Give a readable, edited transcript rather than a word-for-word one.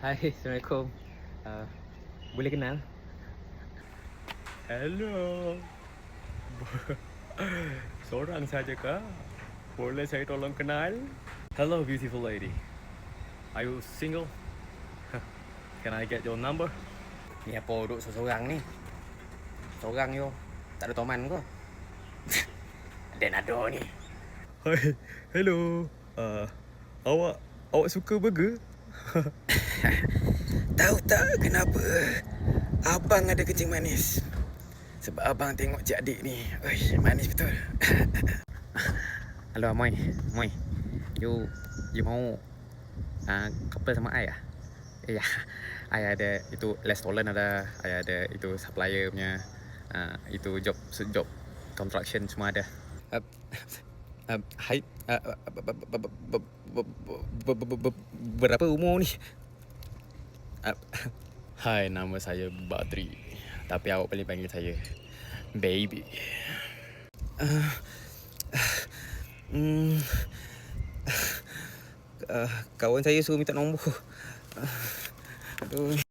Hai, Assalamualaikum. Uh, boleh kenal? Hello. Seorang saja kah? Boleh saya tolong kenal? Hello, beautiful lady. Are you single? Can I get your number? Ni apa duduk seorang ni? Seorang yo. Tak ada teman ke? Dan ada ni. Hai, hello. Awak awak suka burger? Tahu tak kenapa abang ada kencing manis? Sebab abang tengok cik adik ni. Uish, manis betul. Halo Moy. Moy. You mau couple sama I ah? Ya. I ada itu restoran ada, I ada itu supplier punya itu job construction semua ada. Hai, berapa umur ni? Hai, nama saya Badri. Tapi awak boleh panggil saya Baby. Kawan saya suruh minta nombor. Aduh.